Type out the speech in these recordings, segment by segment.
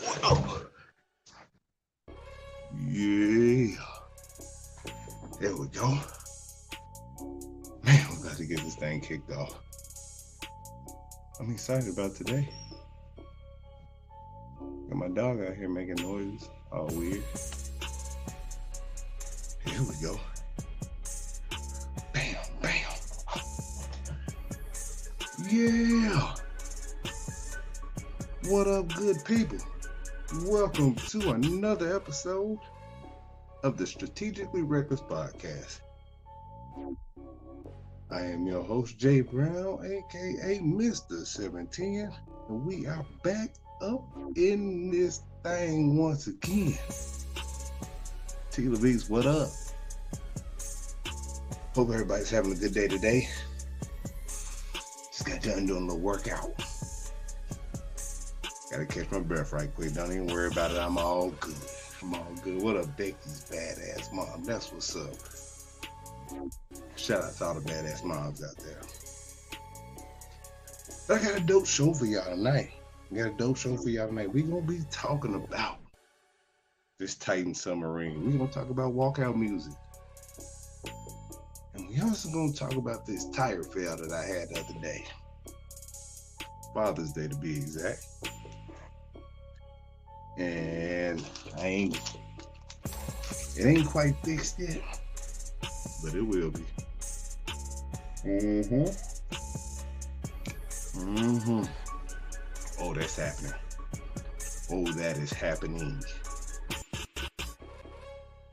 Oh, yeah. There we go. Man, we're about to get this thing kicked off. I'm excited about today. Got my dog out here making noises. All weird. Here we go. Bam, bam. Yeah. What up, good people? Welcome to another episode of the Strategically Reckless Podcast. I am your host, Jay Brown, aka Mr. 710, and we are back up in this thing once again. Tila Beats, what up? Hope everybody's having a good day today. Just got done doing a little workout. Gotta catch my breath right quick. Don't even worry about it. I'm all good. What up, Becky's badass mom? That's what's up. Shout out to all the badass moms out there. But I got a dope show for y'all tonight. We're gonna be talking about this Titan submarine. We're gonna talk about walkout music. And we also gonna talk about this tire fail that I had the other day. Father's Day to be exact. And it ain't quite fixed yet, but it will be. Oh, that's happening. Oh, that is happening.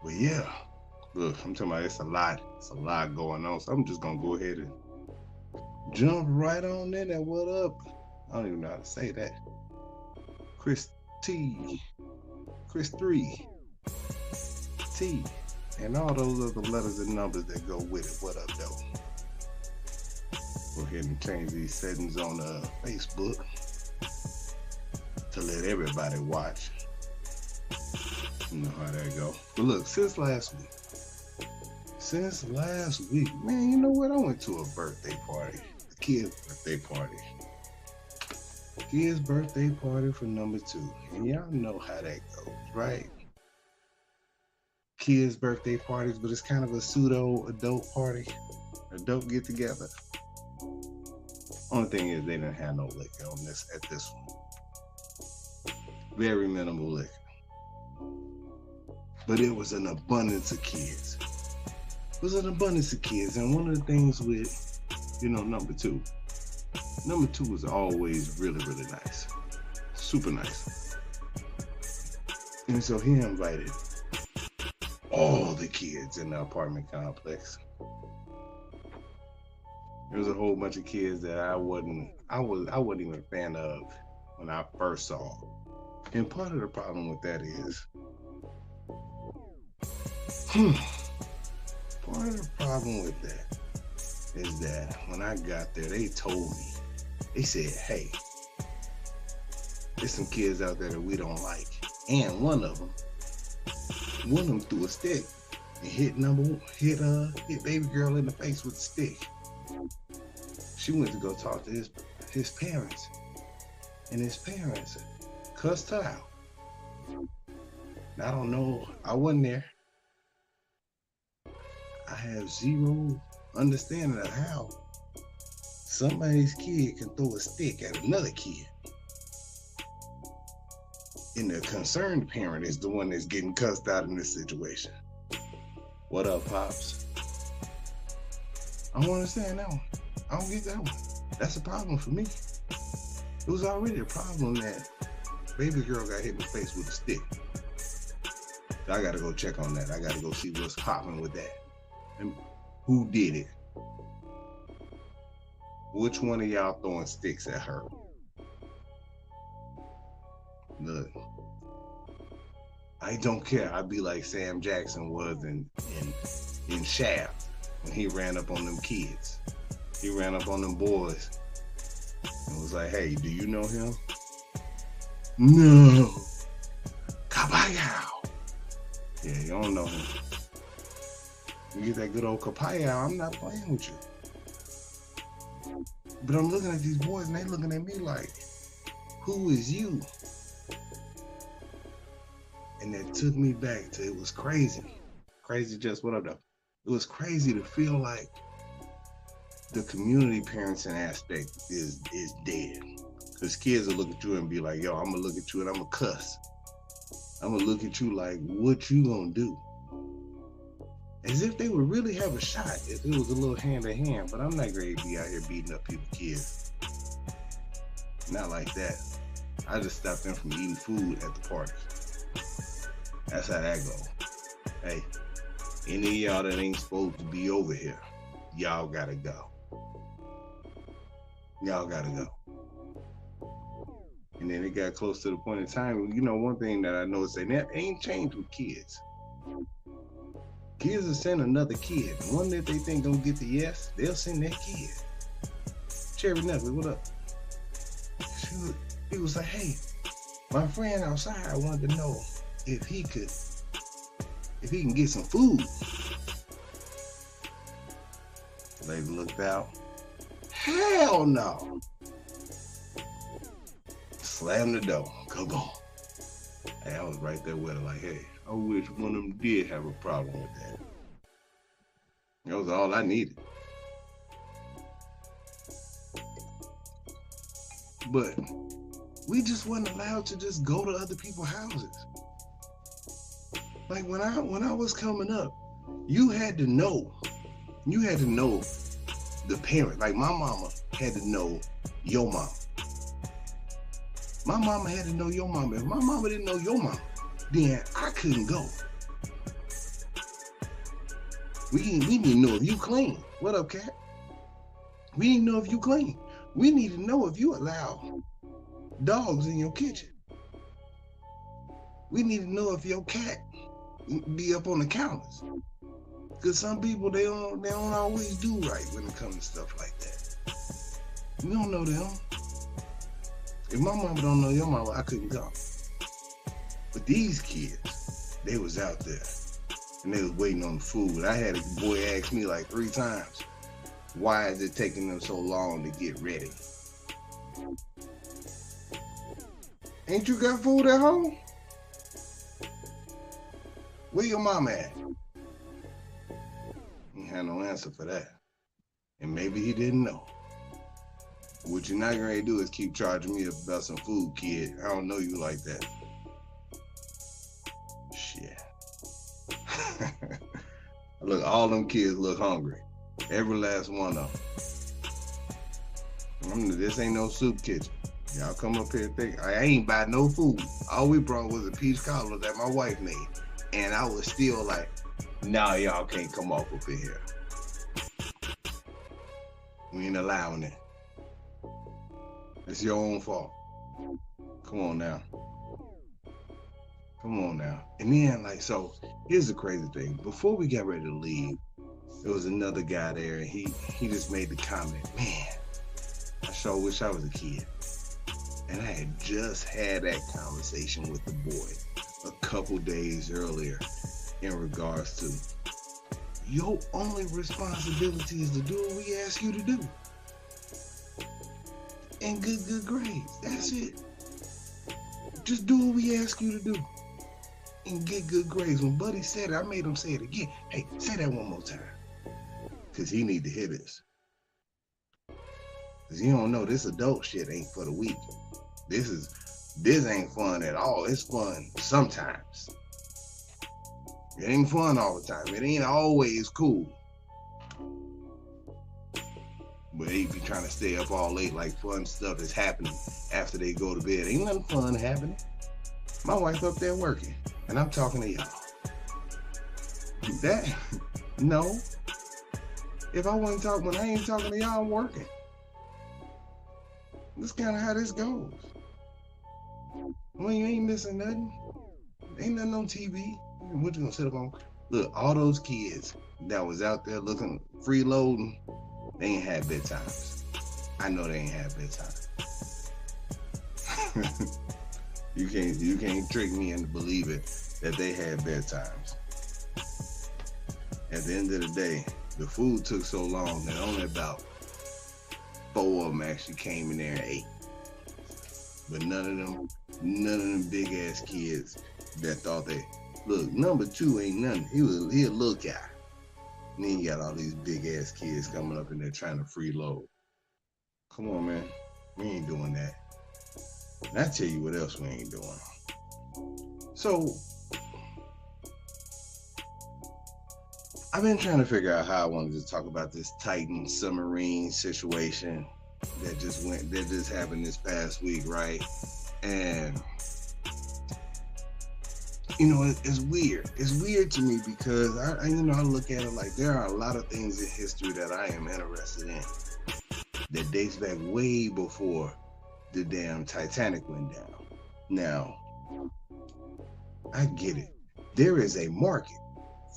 But yeah, look, I'm talking about it's a lot going on. So I'm just gonna go ahead and jump right on in there. What up? I don't even know how to say that. Chris 3, T, and all those other letters and numbers that go with it. What up, though? Go ahead and change these settings on Facebook to let everybody watch. You know how that go. But look, since last week, man, you know what? I went to a birthday party, a kid's birthday party. Kid's birthday party for number 2. And y'all know how that goes, right? Kids' birthday parties, but it's kind of a pseudo adult party, adult get together. Only thing is they didn't have no liquor on this at this one. Very minimal liquor. But it was an abundance of kids. And one of the things with, number 2. Number 2 was always really, really nice. Super nice. And so he invited all the kids in the apartment complex. There was a whole bunch of kids that I wasn't even a fan of when I first saw. And part of the problem with that is, that when I got there, they told me, they said, hey, there's some kids out there that we don't like. And one of them threw a stick and hit baby girl in the face with the stick. She went to go talk to his parents. And his parents cussed her out. I don't know. I wasn't there. I have zero understanding of how somebody's kid can throw a stick at another kid. And the concerned parent is the one that's getting cussed out in this situation. What up, Pops? I don't understand that one. I don't get that one. That's a problem for me. It was already a problem that baby girl got hit in the face with a stick. So I gotta go check on that. I gotta go see what's popping with that. And who did it? Which one of y'all throwing sticks at her? Look, I don't care. I'd be like Sam Jackson was in Shaft when he ran up on them kids. He ran up on them boys and was like, hey, do you know him? No. Kapow. Yeah, you don't know him. You get that good old kapow, I'm not playing with you. But I'm looking at these boys and they looking at me like, who is you? And that took me back to, it was crazy. Crazy, just what up though? It was crazy to feel like the community parenting aspect is dead. Because kids will look at you and be like, yo, I'm gonna look at you and I'm gonna cuss. I'm gonna look at you like, what you gonna do? As if they would really have a shot if it was a little hand to hand, but I'm not ready to be out here beating up people's kids. Not like that. I just stopped them from eating food at the parties. That's how that go. Hey, any of y'all that ain't supposed to be over here, y'all gotta go. Y'all gotta go. And then it got close to the point in time, you know, one thing that I noticed, and that ain't changed with kids. Kids will send another kid. One that they think don't get the yes, they'll send that kid. Cherry Knuckles, what up? He was like, hey, my friend outside wanted to know if he can get some food. Lady looked out. Hell no. Slammed the door. Go. Hey, I was right there with her like, hey, I wish one of them did have a problem with that. That was all I needed. But we just wasn't allowed to just go to other people's houses. Like when I was coming up, you had to know the parent. Like my mama had to know your mama. My mama had to know your mama. If my mama didn't know your mama, then I couldn't go. We didn't know if you clean. What up, cat? We didn't know if you clean. We need to know if you allow dogs in your kitchen. We need to know if your cat be up on the counters. Because some people, they don't always do right when it comes to stuff like that. We don't know them. If my mama don't know your mama, I couldn't come. But these kids, they was out there and they was waiting on the food. I had a boy ask me like 3 times, why is it taking them so long to get ready? Ain't you got food at home? Where your mama at? He had no answer for that. And maybe he didn't know. What you're not going to do is keep charging me about some food, kid. I don't know you like that. Shit. Look, all them kids look hungry. Every last one of them. This ain't no soup kitchen. Y'all come up here and think, I ain't buy no food. All we brought was a peach cobbler that my wife made. And I was still like, nah, y'all can't come up in here. We ain't allowing it. It's your own fault. Come on now. And then, like, so here's the crazy thing. Before we got ready to leave, there was another guy there, and he just made the comment, man, I sure wish I was a kid. And I had just had that conversation with the boy a couple days earlier in regards to your only responsibility is to do what we ask you to do. And good grades. That's it. Just do what we ask you to do. And get good grades. When Buddy said it, I made him say it again. Hey, say that one more time. Because he need to hear this. Because you don't know, this adult shit ain't for the weak. This ain't fun at all. It's fun sometimes. It ain't fun all the time. It ain't always cool. But they be trying to stay up all late like fun stuff is happening after they go to bed. Ain't nothing fun happening. My wife up there working, and I'm talking to y'all. That, no. If I wasn't talking, when I ain't talking to y'all, I'm working. That's kind of how this goes. When you ain't missing nothing, ain't nothing on TV. What you gonna sit up on? Look, all those kids that was out there looking, freeloading, they ain't had bedtimes. I know they ain't had bedtime. You can't trick me into believing that they had bedtimes. At the end of the day, the food took so long that only about 4 of them actually came in there and ate. But none of them big ass kids that thought that, look, number 2 ain't nothing. He a little guy. And then you got all these big ass kids coming up in there trying to freeload. Come on, man. We ain't doing that. And I tell you what else we ain't doing. So I've been trying to figure out how I wanted to talk about this Titan submarine situation that just happened this past week, right? And you know, it's weird. It's weird to me because I look at it like there are a lot of things in history that I am interested in that dates back way before the damn Titanic went down. Now, I get it. There is a market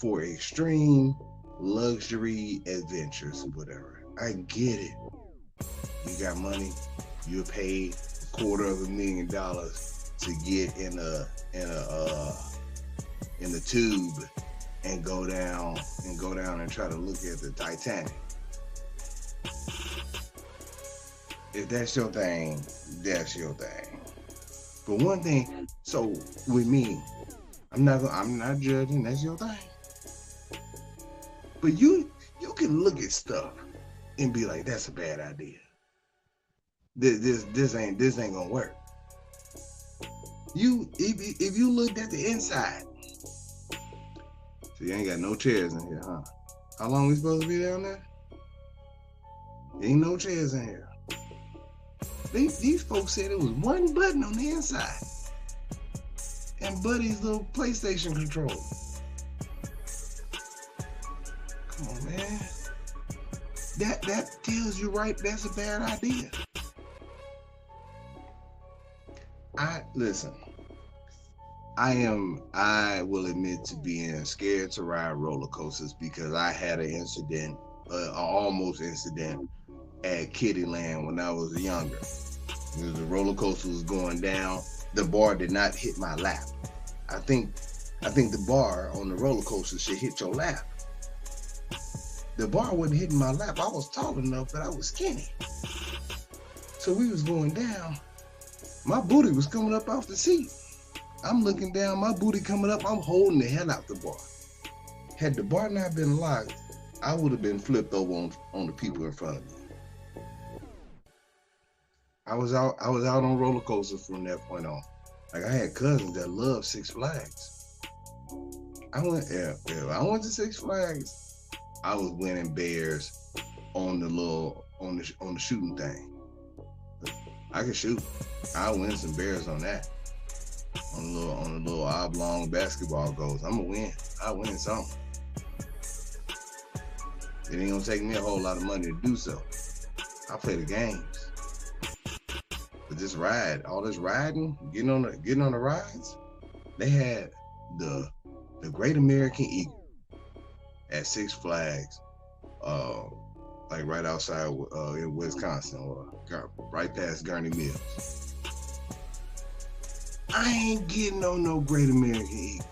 for extreme luxury adventures or whatever. I get it. You got money, you're paid $250,000 to get in the tube and go down and try to look at the Titanic. If that's your thing, that's your thing. But one thing, so with me, I'm not judging, that's your thing. But you can look at stuff and be like, that's a bad idea. This ain't gonna work. If you looked at the inside, so you ain't got no chairs in here, huh? How long we supposed to be down there? Ain't no chairs in here. These folks said it was one button on the inside, and Buddy's little PlayStation controller. Come on, man. That tells you right that's a bad idea. Listen. I will admit to being scared to ride roller coasters because I had an incident, an almost incident at Kittyland when I was younger. The roller coaster was going down. The bar did not hit my lap. I think the bar on the roller coaster should hit your lap. The bar wasn't hitting my lap. I was tall enough, but I was skinny. So we was going down. My booty was coming up off the seat. I'm looking down, my booty coming up, I'm holding the hell out the bar. Had the bar not been locked, I would have been flipped over on the people in front of me. I was out on roller coasters from that point on. Like I had cousins that loved Six Flags. I went to Six Flags, I was winning bears on the shooting thing. I could shoot. I win some bears on that. On the little oblong basketball goals. I'm gonna win. I win something. It ain't gonna take me a whole lot of money to do so. I play the games. But this ride, all this riding, getting on the rides, they had the Great American Eagle at Six Flags, like right outside in Wisconsin, or right past Gurney Mills. I ain't getting on no Great American Eagle.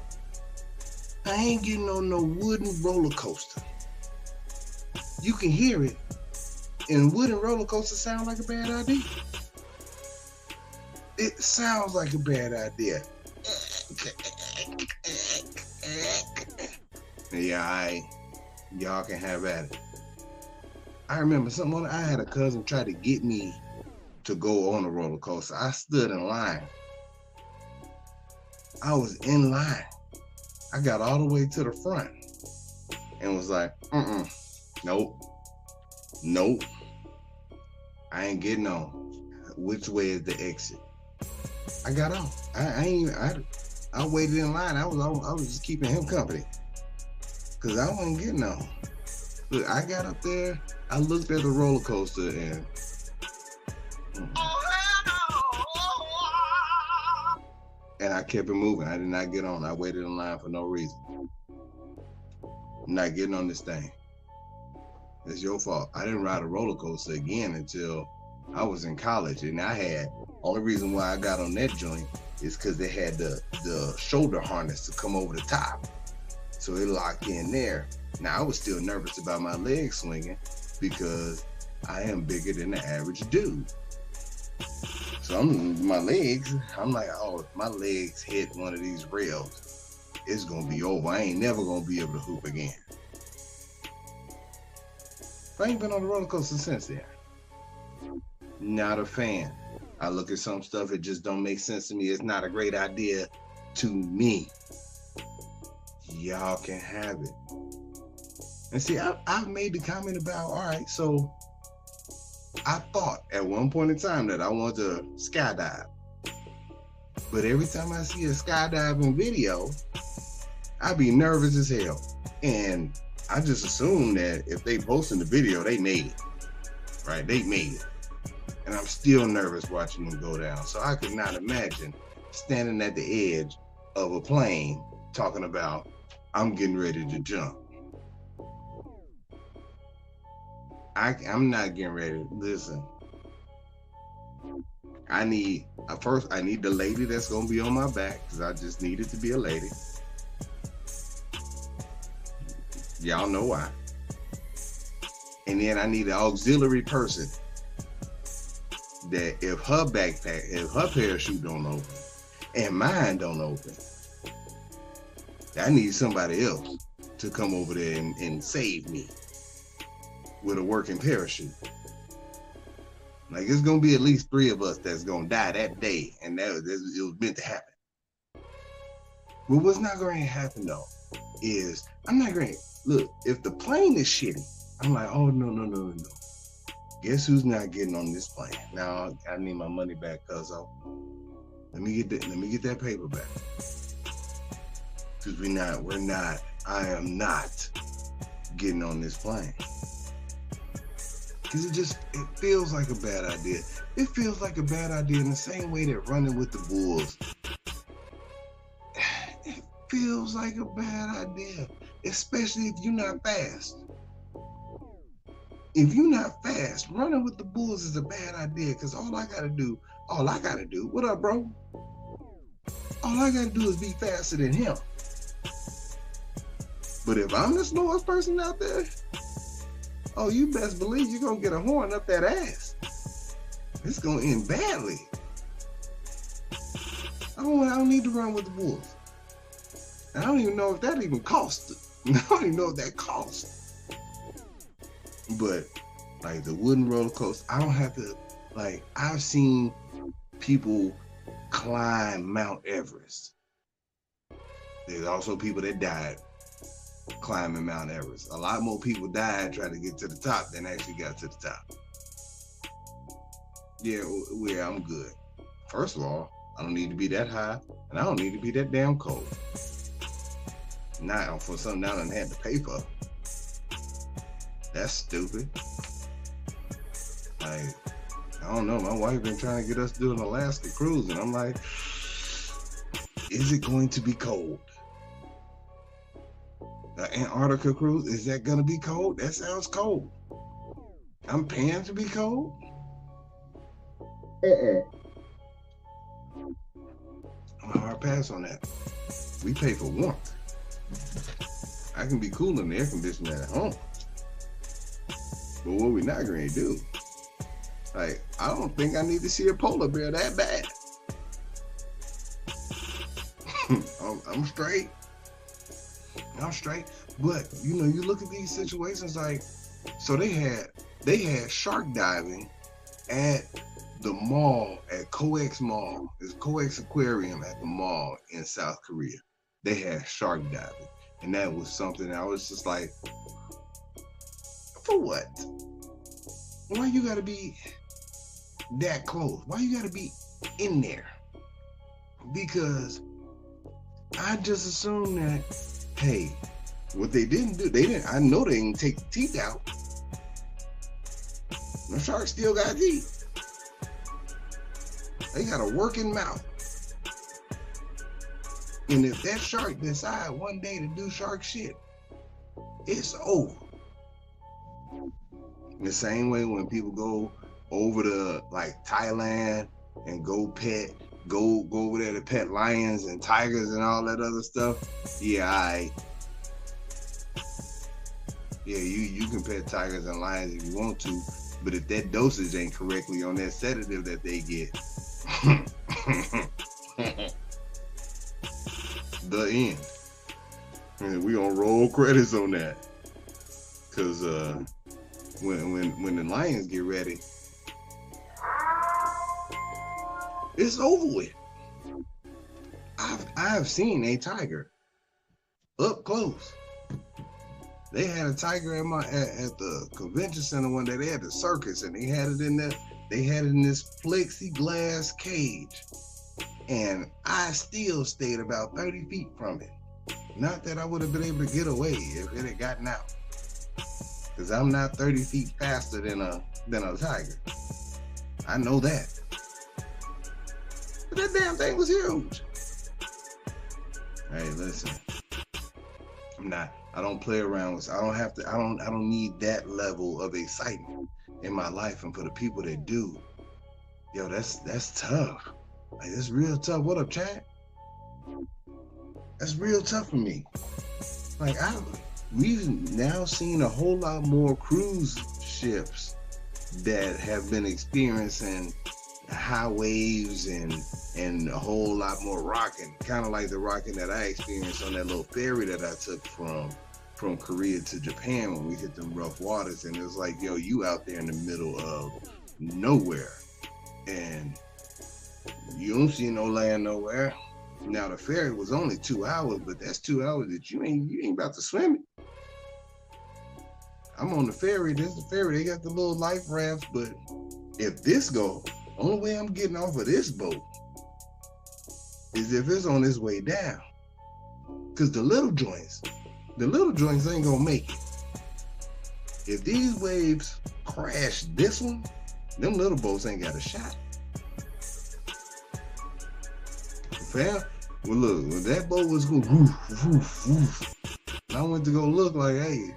I ain't getting on no wooden roller coaster. You can hear it, and wooden roller coasters sound like a bad idea. It sounds like a bad idea. Yeah, y'all can have at it. I remember I had a cousin try to get me to go on a roller coaster. I stood in line. I was in line. I got all the way to the front and was like, nope. I ain't getting on. Which way is the exit? I got off. I waited in line. I was just keeping him company because I wasn't getting on. Look, I got up there. I looked at the roller coaster and I kept it moving. I did not get on. I waited in line for no reason. I'm not getting on this thing. It's your fault. I didn't ride a roller coaster again until I was in college, and only reason why I got on that joint is because they had the shoulder harness to come over the top, so it locked in there. Now I was still nervous about my legs swinging because I am bigger than the average dude. So my legs, I'm like, oh, if my legs hit one of these rails, it's gonna be over. I ain't never gonna be able to hoop again. I ain't been on the roller coaster since then. Not a fan. I look at some stuff, it just don't make sense to me. It's not a great idea to me. Y'all can have it. And see, I've made the comment about, all right, so I thought at one point in time that I wanted to skydive. But every time I see a skydiving video, I be nervous as hell. And I just assume that if they posting the video, they made it. Right? They made it. And I'm still nervous watching them go down. So I could not imagine standing at the edge of a plane talking about, I'm getting ready to jump. I'm not getting ready. Listen, I need the lady that's gonna be on my back, because I just need it to be a lady. Y'all know why. And then I need an auxiliary person that if her parachute don't open and mine don't open, I need somebody else to come over there and save me with a working parachute. Like, it's gonna be at least 3 of us that's gonna die that day, and it was meant to happen. But what's not going to happen though is I'm not going to look. If the plane is shitty, I'm like, oh no. Guess who's not getting on this plane? Now I need my money back, cuz let me get that paper back. Cause I am not getting on this plane. Cause it feels like a bad idea. It feels like a bad idea in the same way that running with the bulls. It feels like a bad idea, especially if you're not fast. If you're not fast, running with the bulls is a bad idea, because all I gotta do, what up, bro? All I gotta do is be faster than him. But if I'm the slowest person out there, oh, you best believe you're gonna get a horn up that ass. It's gonna end badly. I don't need to run with the bulls. I don't even know if that even costs. I don't even know if that costs. But like the wooden roller coaster, I don't have to, like, I've seen people climb Mount Everest. There's also people that died climbing Mount Everest. A lot more people died trying to get to the top than actually got to the top. Yeah, I'm good. First of all, I don't need to be that high, and I don't need to be that damn cold. Not for something I done had to pay for. That's stupid. Like, I don't know. My wife been trying to get us to do an Alaska cruise, and I'm like, is it going to be cold? The Antarctica cruise, is that gonna be cold? That sounds cold. I'm paying to be cold? I'm a hard pass on that. We pay for warmth. I can be cool in the air conditioner at home. But what we're not going to do, like, I don't think I need to see a polar bear that bad. I'm straight. But, you look at these situations, like, so they had shark diving at the mall, at Coex Mall. It's Coex Aquarium at the mall in South Korea. They had shark diving. And that was something I was just like, for what? Why you gotta be that close? Why you gotta be in there? Because I just assumed that, hey, what they didn't do, I know they didn't take the teeth out. The shark still got teeth. They got a working mouth. And if that shark decide one day to do shark shit, it's over. In the same way when people go over to like Thailand and go over there to pet lions and tigers and all that other stuff. Yeah, you can pet tigers and lions if you want to, but if that dosage ain't correctly on that sedative that they get, The end. And we gonna roll credits on that. Cause when the Lions get ready, it's over with. I've seen a tiger up close. They had a tiger at the convention center one day. They had the circus and they had it in there. They had it in this plexiglass cage. And I still stayed about 30 feet from it. Not that I would have been able to get away if it had gotten out. Because I'm not 30 feet faster than a tiger. I know that. But that damn thing was huge. Hey, listen. I don't play around with, I don't need that level of excitement in my life. And for the people that do, yo, that's tough. Like, that's real tough. What up, Chad? That's real tough for me. Like, we've now seen a whole lot more cruise ships that have been experiencing high waves and a whole lot more rocking, kind of like the rocking that I experienced on that little ferry that I took from Korea to Japan when we hit them rough waters. And it was like, yo, you out there in the middle of nowhere and you don't see no land nowhere. Now the ferry was only 2 hours, but that's 2 hours that you ain't about to swim it. I'm on the ferry. There's the ferry. They got the little life rafts, but if this goes, only way I'm getting off of this boat is if it's on its way down. Cause the little joints ain't gonna make it. If these waves crash this one, them little boats ain't got a shot. Fam, well look, when that boat was going woof, woof, woof, I went to go look like, hey,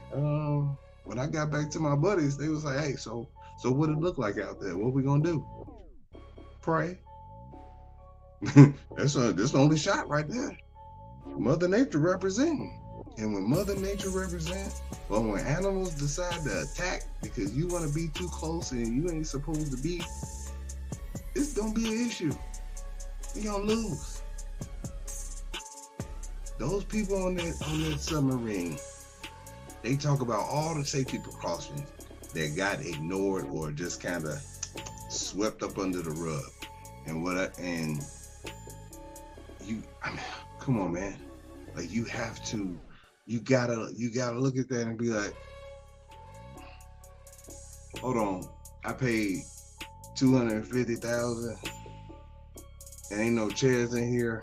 when I got back to my buddies, they was like, hey, so what it look like out there? What we gonna do? Pray. That's the only shot right there. Mother Nature representing. And when Mother Nature represents, well, when animals decide to attack because you want to be too close and you ain't supposed to be, it's gonna be an issue. You're gonna lose. Those people on that submarine, they talk about all the safety precautions that got ignored or just kind of swept up under the rug. And come on, man. Like you gotta look at that and be like, hold on, I paid $250,000 and ain't no chairs in here.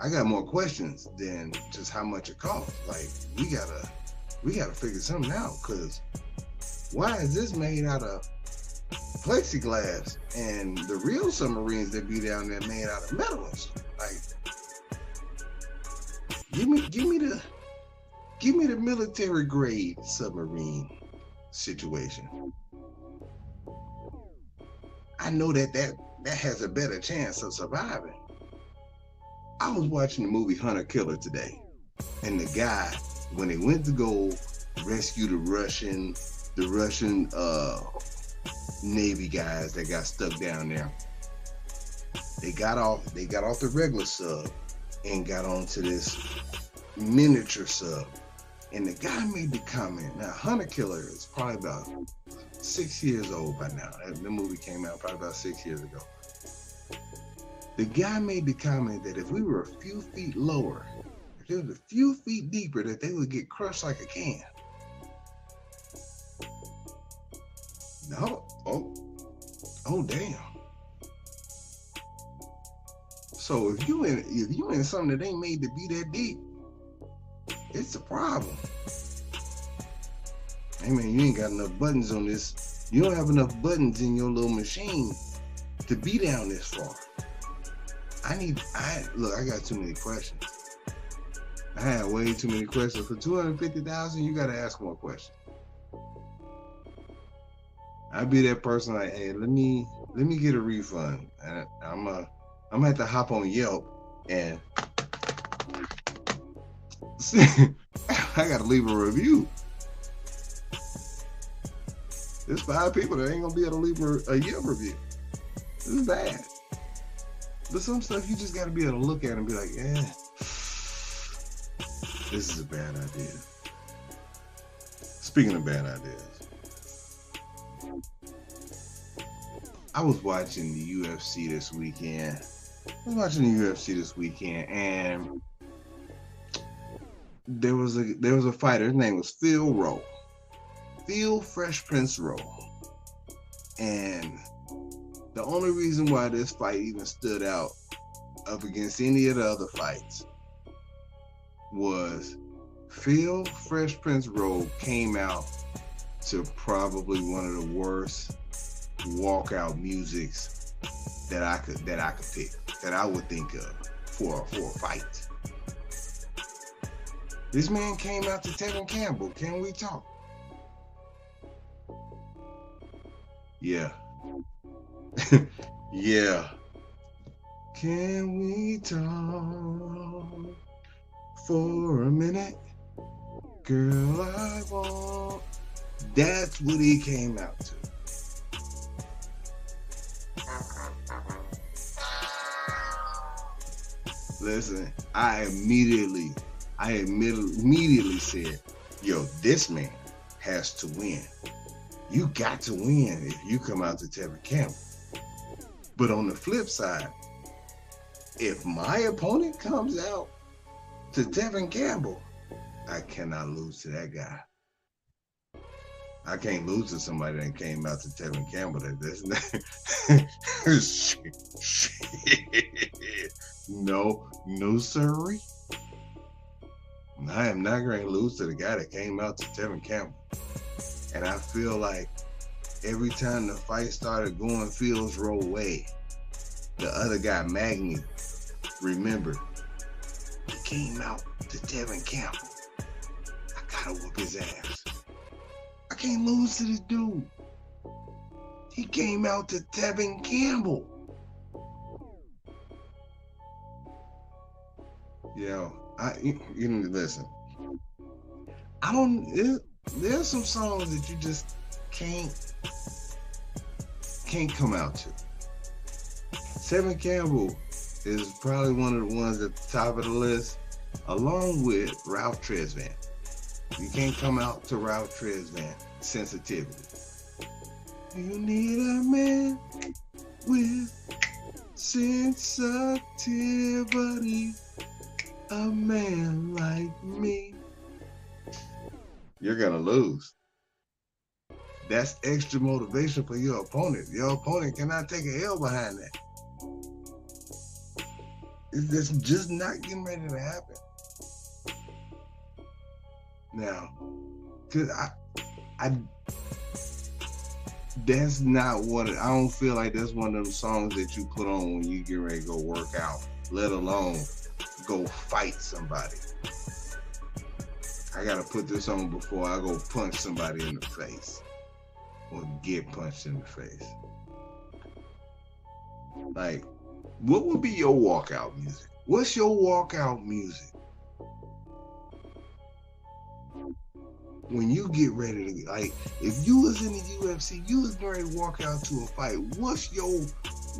I got more questions than just how much it costs. Like we gotta figure something out, because why is this made out of plexiglass and the real submarines that be down there made out of metals? Like, give me the military grade submarine situation. I know that has a better chance of surviving. I was watching the movie Hunter Killer today, and the guy, when they went to go rescue the Russian Navy guys that got stuck down there, they got off the regular sub and got onto this miniature sub. And the guy made the comment. Now, Hunter Killer is probably about 6 years old by now. The movie came out probably about 6 years ago. The guy made the comment that if we were a few feet lower, if it was a few feet deeper, that they would get crushed like a can. No. Oh damn. So if you in something that ain't made to be that deep, it's a problem. Hey man, you ain't got enough buttons on this. You don't have enough buttons in your little machine to be down this far. I got too many questions. I had way too many questions. For $250,000, you gotta ask more questions. I'd be that person like, hey, let me get a refund. And I'm gonna have to hop on Yelp and I gotta leave a review. There's 5 people that ain't gonna be able to leave a Yelp review. This is bad. But some stuff you just gotta be able to look at and be like, yeah, this is a bad idea. Speaking of bad ideas, I was watching the UFC this weekend. And there was a fighter. His name was Phil Fresh Prince Rowe. And the only reason why this fight even stood out up against any of the other fights was Phil Fresh Prince Rowe came out to probably one of the worst walkout musics that I could pick, that I would think of for a fight. This man came out to Tevin Campbell. Can we talk? Yeah. Yeah. Can we talk for a minute? Girl, I want. That's what he came out to. Listen, I immediately said, yo, this man has to win. You got to win if you come out to Tevin Campbell. But on the flip side, if my opponent comes out to Tevin Campbell, I cannot lose to that guy. I can't lose to somebody that came out to Tevin Campbell. That's not shit. No, sirree. I am not going to lose to the guy that came out to Tevin Campbell. And I feel like every time the fight started going Phil's Rowe way, the other guy, Magny, remembered, he came out to Tevin Campbell. I gotta whoop his ass. I can't lose to this dude. He came out to Tevin Campbell. Yo, listen. There's some songs that you just can't come out to. Tevin Campbell is probably one of the ones at the top of the list, along with Ralph Tresvant. You can't come out to Ralph Tresvant. Sensitivity. You need a man with sensitivity. A man like me. You're gonna lose. That's extra motivation for your opponent. Your opponent cannot take a L behind that. It's just not getting ready to happen. Now, cause that's not I don't feel like that's one of them songs that you put on when you get ready to go work out, let alone go fight somebody. I gotta put this on before I go punch somebody in the face or get punched in the face. Like, what would be your walkout music? What's your walkout music? When you get ready to, like, if you was in the UFC, you was ready to walk out to a fight, what's your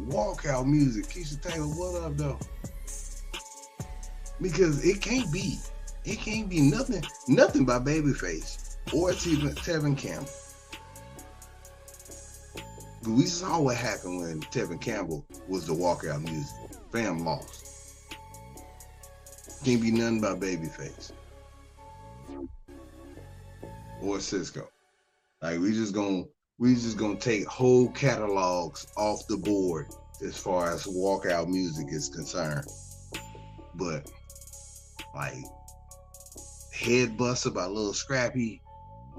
walkout music? Keisha Taylor, what up, though? Because it can't be nothing by Babyface or Tevin Campbell. But we saw what happened when Tevin Campbell was the walkout music. Fam lost. Can't be nothing by Babyface or Cisco. Like, we just gonna take whole catalogs off the board as far as walkout music is concerned. But like, Head Buster by Lil Scrappy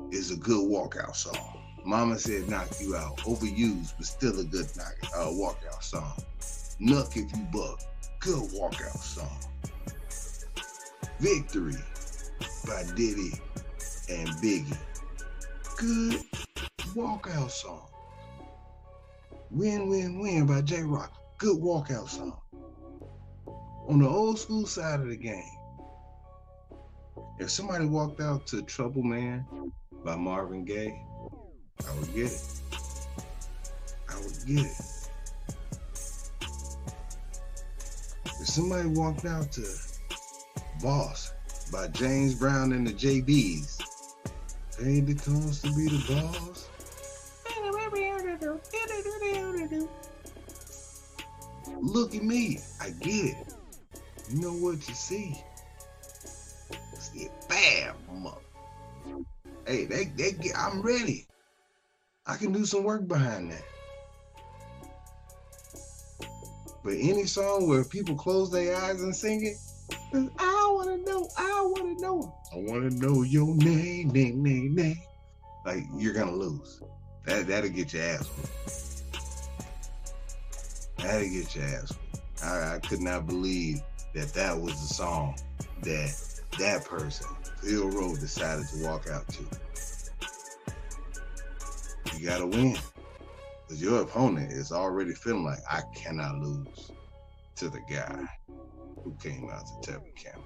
is a good walkout song. Mama Said Knock You Out, overused, but still a good walkout song. Nuck If You Buck, good walkout song. Victory by Diddy and Biggie, good walkout song. Win Win Win by J Rock, good walkout song. On the old school side of the game, if somebody walked out to Trouble Man by Marvin Gaye, I would get it. I would get it. If somebody walked out to Boss by James Brown and the JBs, paid the cost to be the boss. Look at me. I get it. You know what you see. See it. Bam. Hey, I'm ready. I can do some work behind that. But any song where people close their eyes and sing it, I wanna know your name. Like, you're gonna lose. That'll get your ass whooped. That'll get your ass whooped. I could not believe that was the song that person, Phil Rowe, decided to walk out to. You gotta win. Because your opponent is already feeling like, I cannot lose to the guy who came out to Tevin Campbell.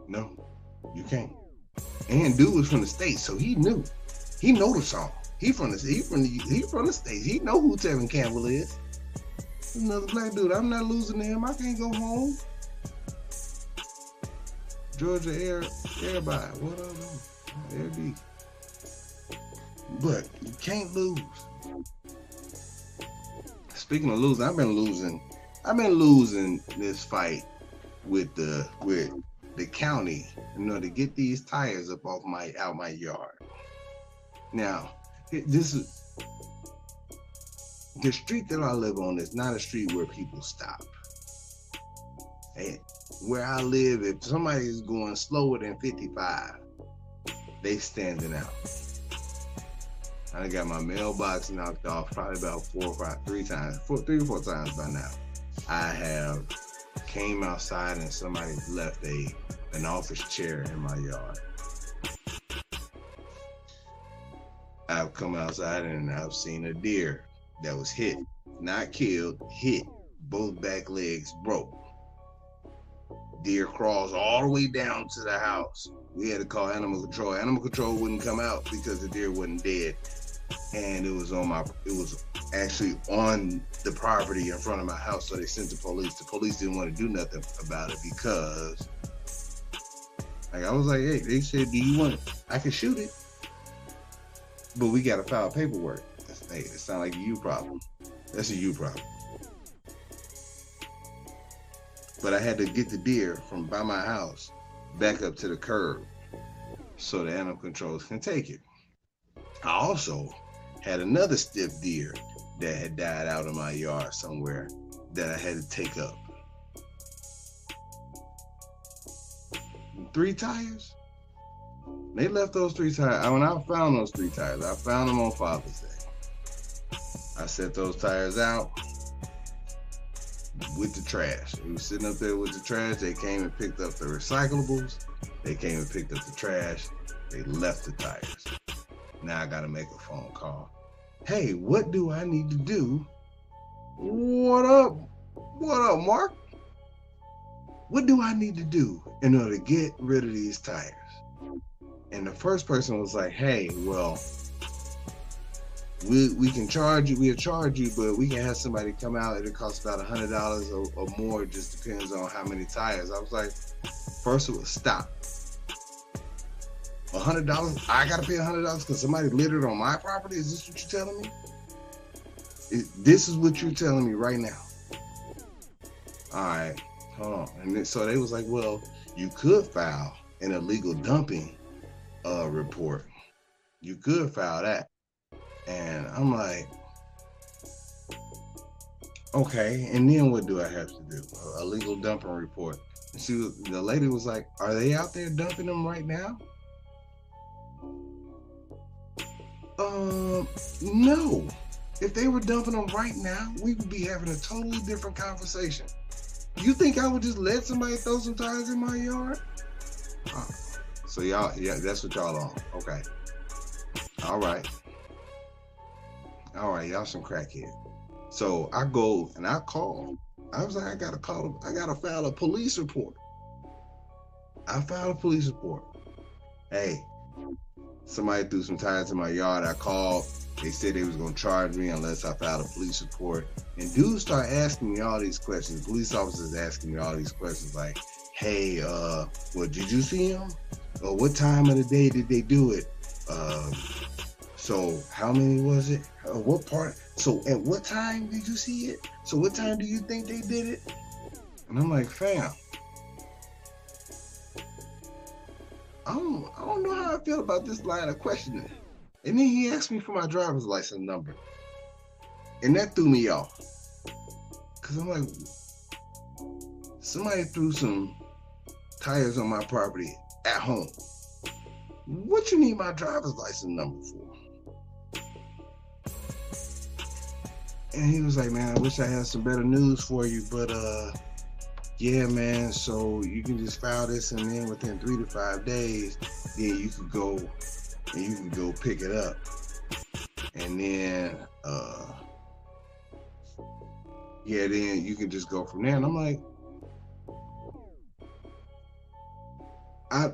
No, you can't. And dude was from the States, so he knew. He know the song. He from the States. He know who Tevin Campbell is. Another black dude. I'm not losing to him. I can't go home. Georgia everybody. What up? There. But you can't lose. Speaking of losing, I've been losing this fight with the county, to get these tires up out my yard. Now, this is the street that I live on is not a street where people stop. And where I live, if somebody is going slower than 55, they standing out. I got my mailbox knocked off probably about 3 or 4 times by now. I have came outside and somebody left an office chair in my yard. I've come outside and I've seen a deer that was hit, not killed, hit, both back legs broke. Deer crawls all the way down to the house. We had to call animal control. Animal control wouldn't come out because the deer wasn't dead. And it was actually on the property in front of my house, so they sent the police. The police didn't want to do nothing about it because, I was like, hey, they said, do you want it? I can shoot it, but we got to file paperwork. Hey, it sounds like a you problem. That's a you problem. But I had to get the deer from by my house back up to the curb so the animal controls can take it. I also had another stiff deer that had died out in my yard somewhere that I had to take up. 3 tires? They left those 3 tires. When I found those 3 tires, I found them on Father's Day. I set those tires out with the trash. It was sitting up there with the trash. They came and picked up the recyclables. They came and picked up the trash. They left the tires. Now I gotta make a phone call. Hey, what do I need to do? What up? What up, Mark? What do I need to do in order to get rid of these tires? And the first person was like, hey, well, we can charge you, we'll charge you, but we can have somebody come out. It'll cost about $100 or more. It just depends on how many tires. I was like, first of all, stop. $100? I gotta pay $100 because somebody littered on my property? Is this what you're telling me? This is what you're telling me right now. All right, hold on. And then, so they was like, well, you could file an illegal dumping report. You could file that. And I'm like, okay, and then what do I have to do? A legal dumping report. And the lady was like, are they out there dumping them right now? No. If they were dumping them right now, we would be having a totally different conversation. You think I would just let somebody throw some tires in my yard? So y'all, yeah, that's what y'all on. Okay. All right, y'all some crackhead. So I go and I call. I was like, I gotta file a police report. I filed a police report. Hey, somebody threw some tires in my yard. I called. They said they was going to charge me unless I filed a police report. And dudes start asking me all these questions. Police officers asking me all these questions like, hey, well, did you see him? Or what time of the day did they do it? So how many was it? What part? So at what time did you see it? So what time do you think they did it? And I'm like, fam, I don't know how I feel about this line of questioning. And then he asked me for my driver's license number. And that threw me off. Because I'm like, somebody threw some tires on my property at home. What you need my driver's license number for? And he was like, man, I wish I had some better news for you, but yeah, man, so you can just file this, and then within 3 to 5 days, then you could go and you can go pick it up. And then yeah, then you can just go from there. And I'm like,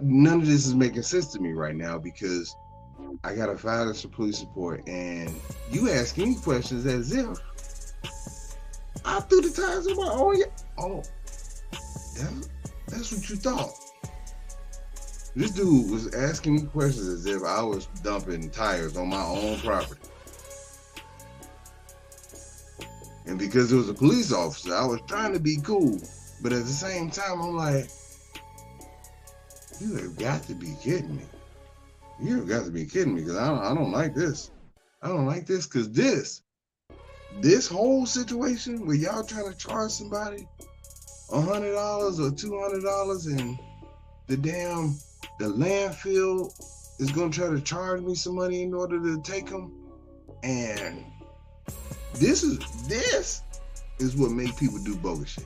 none of this is making sense to me right now, because I gotta file this police report, and you asking me questions as if I threw the tires on my own. Oh, that's what you thought. This dude was asking me questions as if I was dumping tires on my own property. And because it was a police officer, I was trying to be cool. But at the same time, I'm like, you have got to be kidding me. You have got to be kidding me, because I don't like this. I don't like this, because this whole situation where y'all trying to charge somebody $100 or $200, and the landfill is going to try to charge me some money in order to take them. And this is what make people do bogus shit.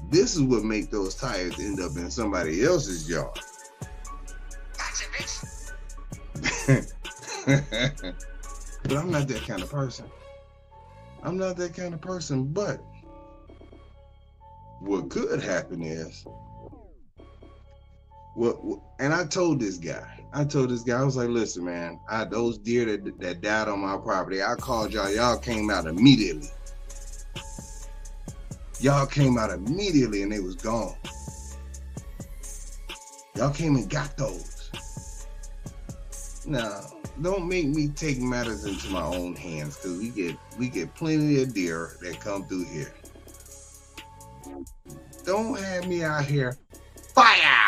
This is what make those tires end up in somebody else's yard. Gotcha, bitch. But I'm not that kind of person. I'm not that kind of person. But what could happen is, and I told this guy, I was like, listen, man, those deer that died on my property, I called y'all came out immediately. Y'all came out immediately and they was gone. Y'all came and got those. Now, don't make me take matters into my own hands, because we get plenty of deer that come through here. Don't have me out here, fire!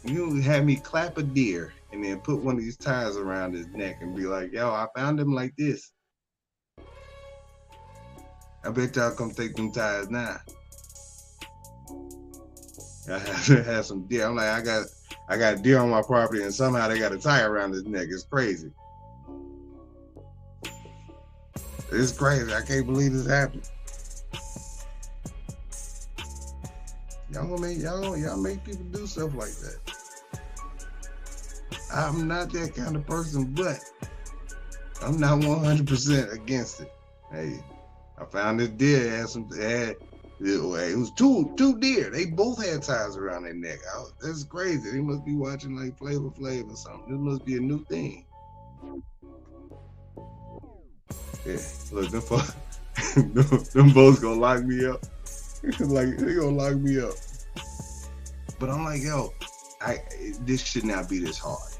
You have me clap a deer and then put one of these tires around his neck and be like, yo, I found him like this. I bet y'all come take them tires now. I have some deer. I'm like, I got deer on my property, and somehow they got a tire around his neck. It's crazy. It's crazy. I can't believe this happened. Y'all make people do stuff like that. I'm not that kind of person, but I'm not 100% against it. Hey, I found this deer it was two deer. They both had tires around their neck. That's crazy. They must be watching like Flavor Flav or something. This must be a new thing. Yeah, look, them folks gonna lock me up. Like, they gonna lock me up. But I'm like, yo, this should not be this hard.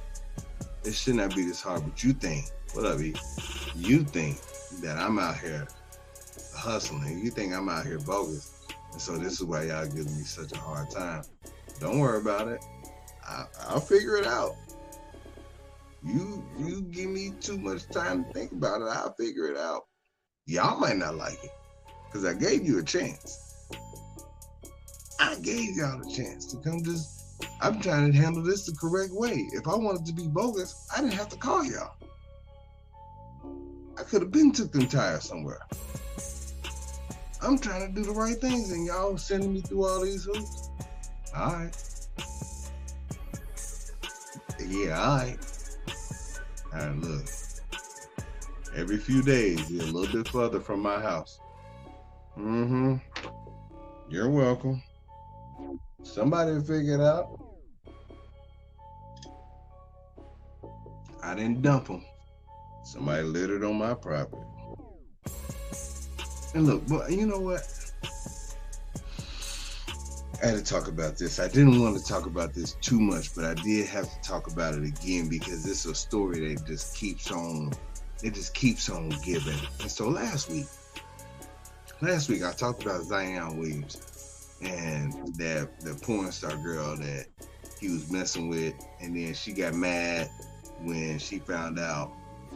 It should not be this hard. But you think, what up, E? You think that I'm out here hustling. You think I'm out here bogus. And so this is why y'all giving me such a hard time. Don't worry about it. I'll figure it out. You give me too much time to think about it, I'll figure it out. Y'all might not like it, because I gave you a chance. I gave y'all a chance to come I'm trying to handle this the correct way. If I wanted to be bogus, I didn't have to call y'all. I could have been took them tires somewhere. I'm trying to do the right things, and y'all sending me through all these hoops. All right. Yeah, all right. All right, look. Every few days, you're a little bit further from my house. Mm-hmm. You're welcome. Somebody figured it out. I didn't dump them. Somebody littered on my property. And look, but you know what? I had to talk about this. I didn't want to talk about this too much, but I did have to talk about it again because it's a story that just keeps on giving. And so last week I talked about Zion Williams and the porn star girl that he was messing with, and then she got mad when she found out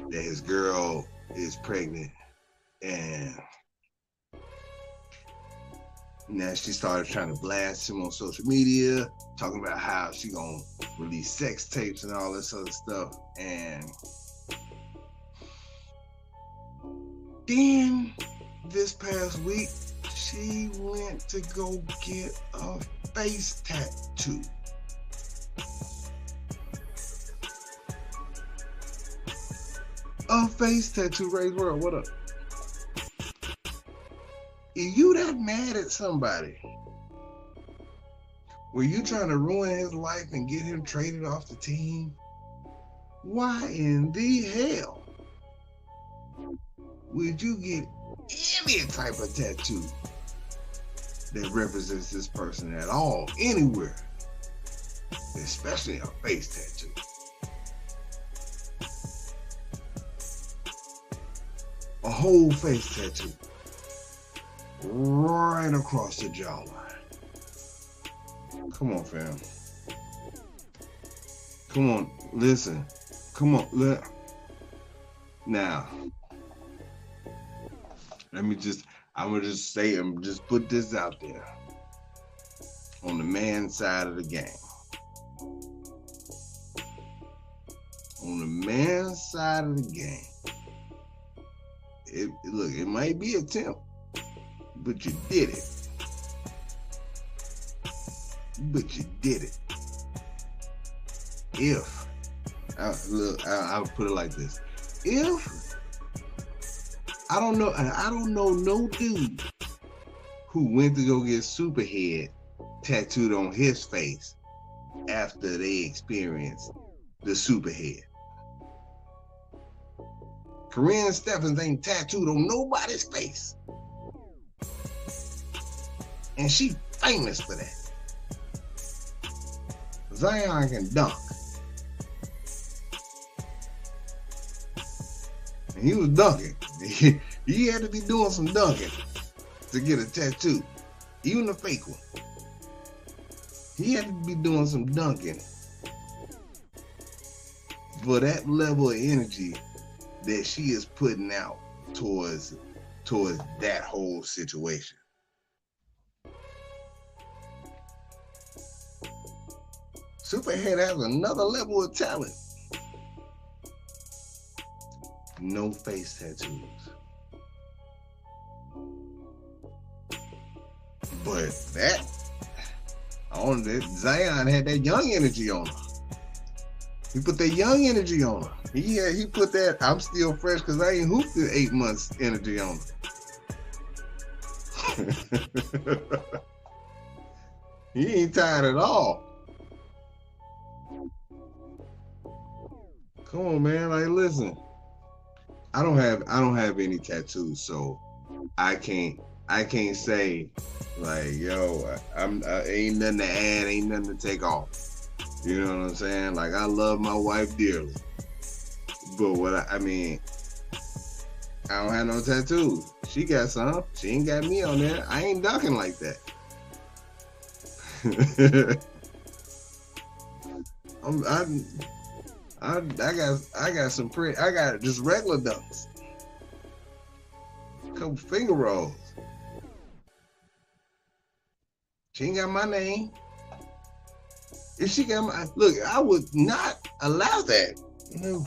that his girl is pregnant, and now she started trying to blast him on social media, talking about how she gonna release sex tapes and all this other stuff. And then this past week, she went to go get a face tattoo. A face tattoo, Ray's World, what up? If you that mad at somebody, were you trying to ruin his life and get him traded off the team? Why in the hell would you get any type of tattoo that represents this person at all, anywhere, especially a face tattoo? A whole face tattoo right across the jawline. Come on, fam. Come on, listen. Come on, look. Now, I'm gonna just put this out there. On the man's side of the game. On the man's side of the game. It might be a temp, but you did it. I'll put it like this. If I don't know no dude who went to go get Superhead tattooed on his face after they experienced the Superhead. Corinne Stephens ain't tattooed on nobody's face. And she famous for that. Zion can dunk. And he was dunking. He had to be doing some dunking to get a tattoo, even a fake one. He had to be doing some dunking for that level of energy that she is putting out towards that whole situation. Superhead has another level of talent. No face tattoos. But Zion had that young energy on her. He put that young energy on her. He put that I'm still fresh because I ain't hooped in 8 months energy on her. He ain't tired at all. Come on, man. Like, listen. I don't have any tattoos, so I can't say like, yo, ain't nothing to add, ain't nothing to take off. You know what I'm saying? Like, I love my wife dearly, but I don't have no tattoos. She got some. She ain't got me on there. I ain't ducking like that. I got just regular dunks. A couple finger rolls. She ain't got my name. If she got my look, I would not allow that. No.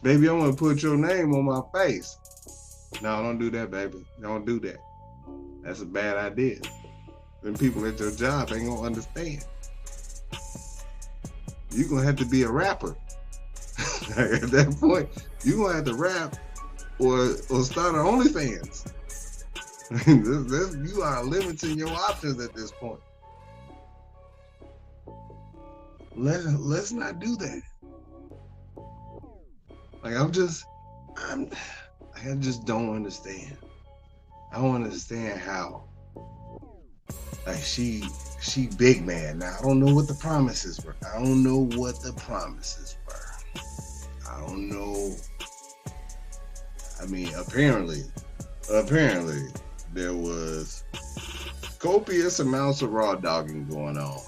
Baby, I want to put your name on my face. No, don't do that, baby. Don't do that. That's a bad idea. Then people at your job ain't gonna understand. You're gonna have to be a rapper. At that point, you're gonna have to rap or start an OnlyFans. You are limiting your options at this point. Let's not do that. Like I just don't understand. I don't understand how. Like she big man. Now I don't know what the promises were. I don't know. I mean, apparently there was copious amounts of raw dogging going on.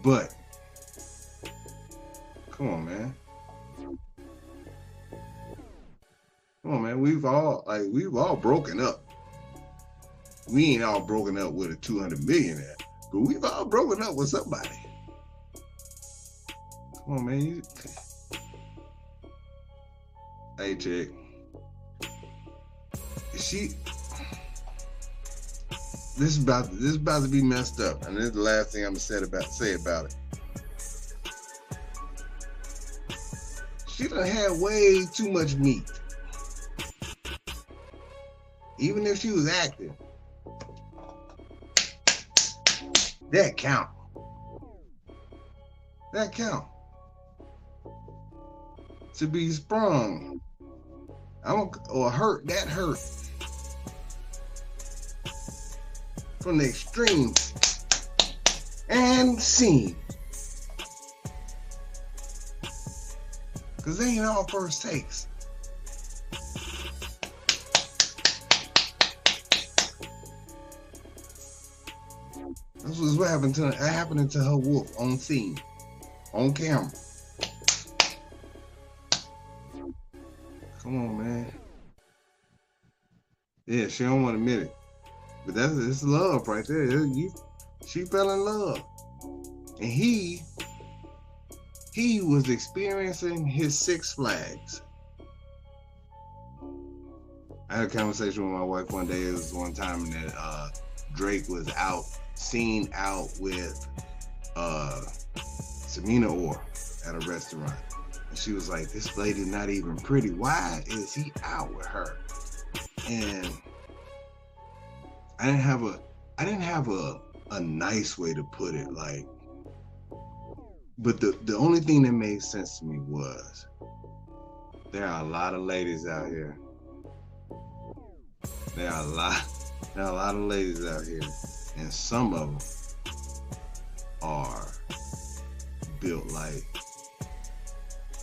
But come on, man. We've all broken up. We ain't all broken up with a 200 millionaire, but we've all broken up with somebody. Come on, man. Hey, chick. This is about to be messed up, and this is the last thing I'm gonna say about it. She done had way too much meat. Even if she was acting, that count. To be sprung, hurt from the extreme and seen. Cause they ain't all first takes. This was what happened to her wolf on scene, on camera. Come on, man. Yeah, she don't want to admit it, but it's love right there. She fell in love, and he was experiencing his Six Flags. I had a conversation with my wife one day. It was one time that Drake was seen out with Samina Orr at a restaurant. And she was like, this lady not even pretty. Why is he out with her? And I didn't have a nice way to put it, like, but the only thing that made sense to me was there are a lot of ladies out here. There are a lot of ladies out here, and some of them are built like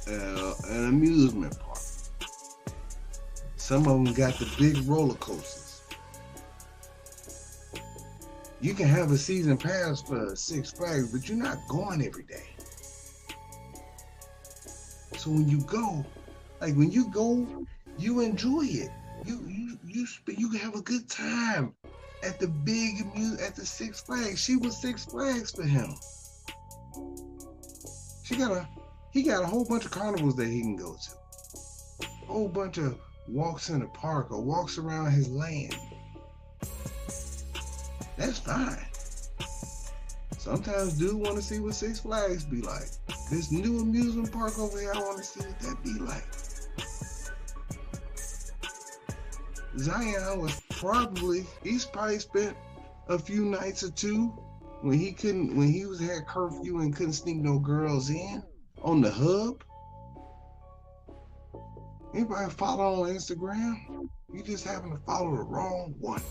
an amusement park. Some of them got the big roller coasters. You can have a season pass for Six Flags, but you're not going every day. So when you go, you enjoy it. You can have a good time at the Six Flags. She was Six Flags for him. He got a whole bunch of carnivals that he can go to. A whole bunch of walks in the park or walks around his land. That's fine. Sometimes dude want to see what Six Flags be like. This new amusement park over here, I want to see what that be like. Zion he's probably spent a few nights or two when he had curfew and couldn't sneak no girls in on the hub. Anybody follow on Instagram? You just happen to follow the wrong one.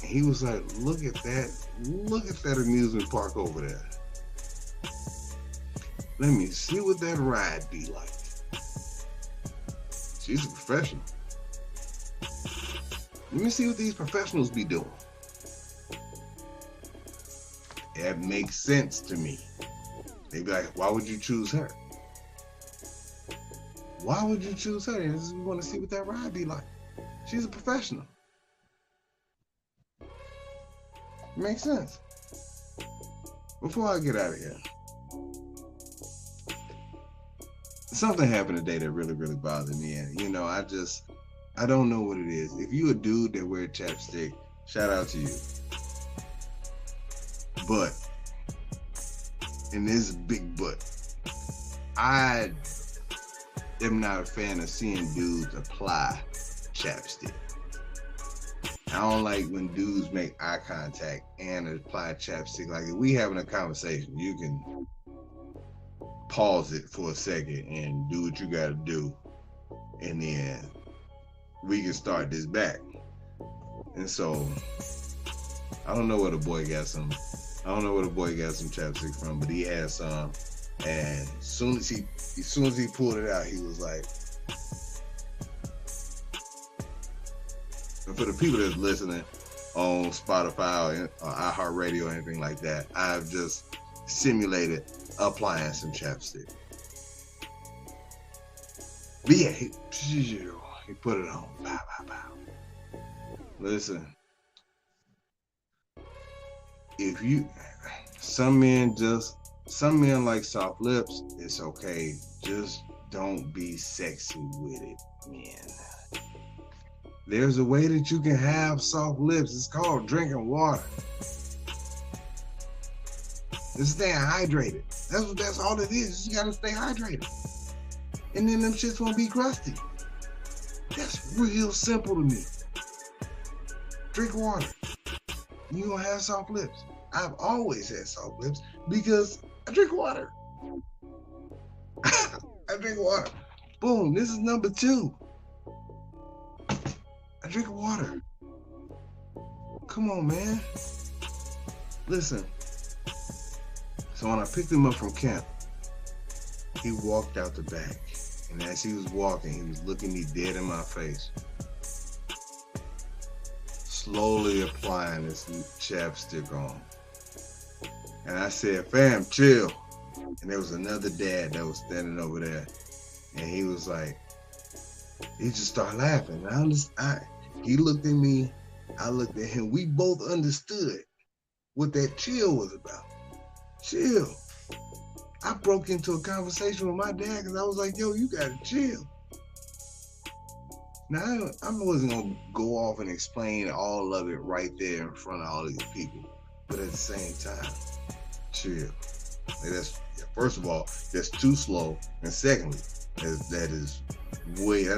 And he was like, look at that amusement park over there. Let me see what that ride be like. She's a professional. Let me see what these professionals be doing. That makes sense to me. They be like, why would you choose her? Why would you choose her? You want to see what that ride be like. She's a professional. Makes sense. Before I get out of here, something happened today that really, really bothered me. And, I don't know what it is. If you a dude that wear chapstick, shout out to you. But, and this is a big but, I am not a fan of seeing dudes apply chapstick. I don't like when dudes make eye contact and apply chapstick. Like if we having a conversation, you can pause it for a second and do what you gotta do, and then we can start this back. And so I don't know where the boy got some chapstick from, but he had some, and as soon as he pulled it out, he was like, and for the people that's listening on Spotify or iHeartRadio or anything like that, I've just simulated applying some chapstick. But yeah, he put it on. Bow, bow, bow. Listen, some men like soft lips. It's okay. Just don't be sexy with it, man. There's a way that you can have soft lips. It's called drinking water. It's staying hydrated. That's all it is. You gotta stay hydrated. And then them shits won't be crusty. That's real simple to me. Drink water. You gonna have soft lips. I've always had soft lips because I drink water. I drink water. Boom, this is number 2. I drink water. Come on, man. Listen. So when I picked him up from camp, he walked out the back. And as he was walking, he was looking me dead in my face. Slowly applying this chapstick on. And I said, fam, chill. And there was another dad that was standing over there. And he was like, he just started laughing. He looked at me, I looked at him. We both understood what that chill was about. Chill. I broke into a conversation with my dad because I was like, yo, you gotta chill. Now, I wasn't gonna go off and explain all of it right there in front of all these people. But at the same time, chill. Like first of all, that's too slow. And secondly, that's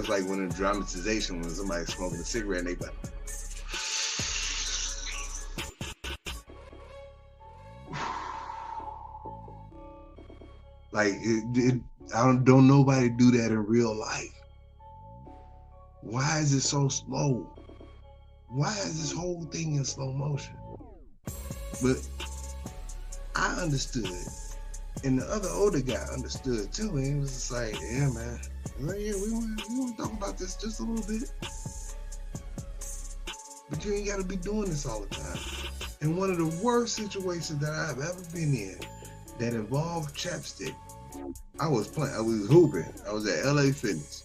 like when a dramatization when somebody's smoking a cigarette and they like, don't nobody do that in real life. Why is it so slow? Why is this whole thing in slow motion? But I understood, and the other older guy understood too, and he was just like, yeah, man. Like, yeah, we want to talk about this just a little bit. But you ain't got to be doing this all the time. And one of the worst situations that I've ever been in that involved chapstick, I was hooping. I was at LA Fitness.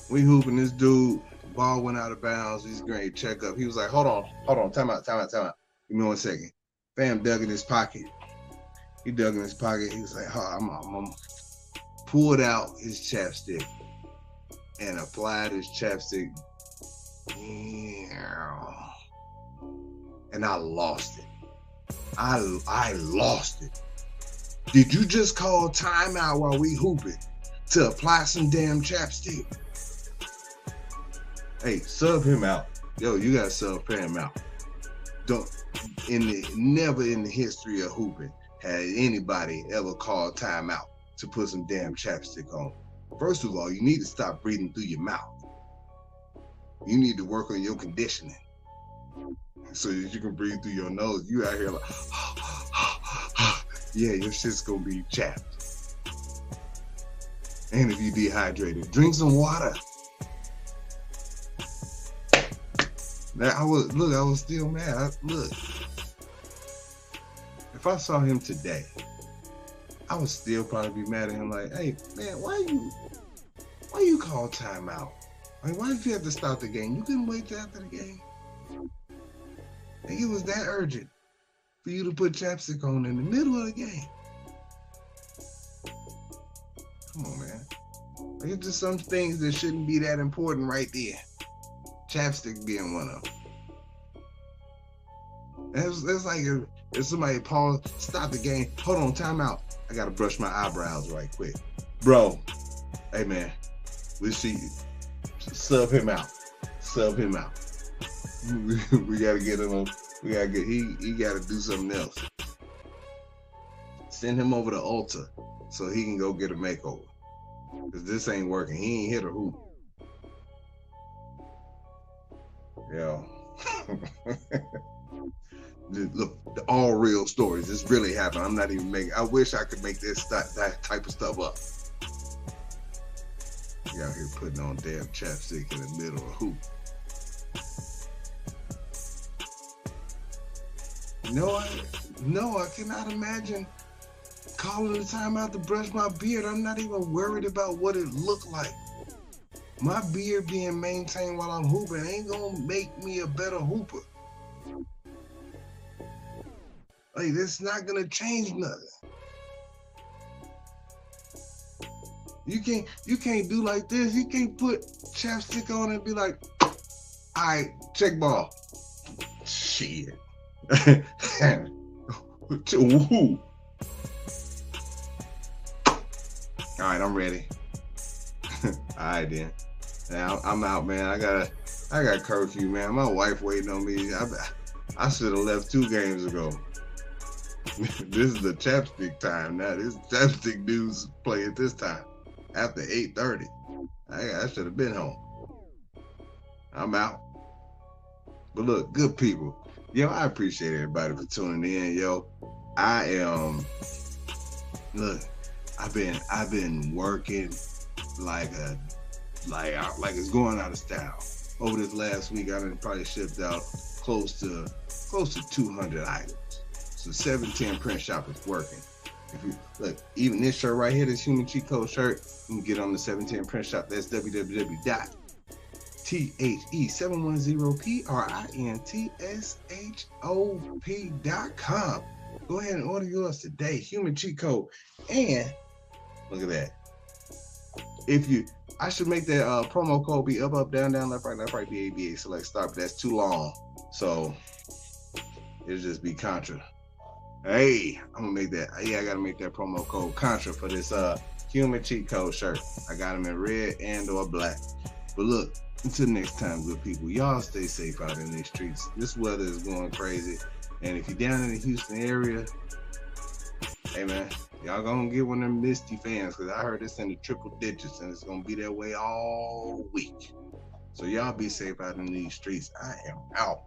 We hooping, this dude, ball went out of bounds. He's going to check up. He was like, hold on, time out. Give me 1 second. Fam dug in his pocket. He dug in his pocket. He was like, I'm pulled out his chapstick and applied his chapstick. And I lost it. I lost it. Did you just call timeout while we hooping to apply some damn chapstick? Hey, sub him out. Yo, you gotta sub him out. Never in the history of hooping had anybody ever called timeout to put some damn chapstick on. First of all, you need to stop breathing through your mouth. You need to work on your conditioning so that you can breathe through your nose. You out here like, yeah, your shit's gonna be chapped. And if you dehydrated, drink some water. I was still mad. If I saw him today, I would still probably be mad at him. Like, hey man, why you call timeout? Like, why did you have to stop the game? You couldn't wait till after the game. Like, it was that urgent for you to put chapstick on in the middle of the game. Come on, man. Like, it's just some things that shouldn't be that important right there. Chapstick being one of them. It's like if somebody stop the game, hold on, time out. I gotta brush my eyebrows right quick. Bro, hey man, we'll see you. Sub him out. We gotta get him. He gotta do something else. Send him over to Ulta so he can go get a makeover. Cause this ain't working. He ain't hit a hoop. Yeah. Look, all real stories. This really happened. I'm not even making. I wish I could make that type of stuff up. You out here putting on damn chapstick in the middle of a hoop. No, I cannot imagine calling the time out to brush my beard. I'm not even worried about what it looked like. My beard being maintained while I'm hooping ain't gonna make me a better hooper. Like, that's not gonna change nothing. You can't do like this. You can't put chapstick on and be like, all right, check ball. Shit. Woo. All right, I'm ready. All right then. Now I'm out, man. I got curfew, man. My wife waiting on me. I should have left 2 games ago. This is the chapstick time now. This chapstick news play at this time after 8:30. I should have been home. I'm out. But look, good people. Yo, I appreciate everybody for tuning in. Yo, I've been working like it's going out of style. Over this last week, I done probably shipped out close to 200 items. So 710 print shop is working. If you look, even this shirt right here, this Human Cheat Code shirt, you can get on the 710 print shop. That's www.THE710PRINTSHOP.com. Go ahead and order yours today. Human Cheat Code. And look at that. I should make that promo code be up, down, left, right, BABA, select, start, but that's too long. So it'll just be Contra. Hey, I'm gonna make that. Yeah, I gotta make that promo code Contra for this Human Cheat Code shirt. I got them in red and or black. But look, until next time, good people, y'all stay safe out in these streets. This weather is going crazy. And if you're down in the Houston area, hey man, y'all gonna get one of them misty fans, because I heard it's in the triple digits and it's gonna be that way all week. So y'all be safe out in these streets. I am out.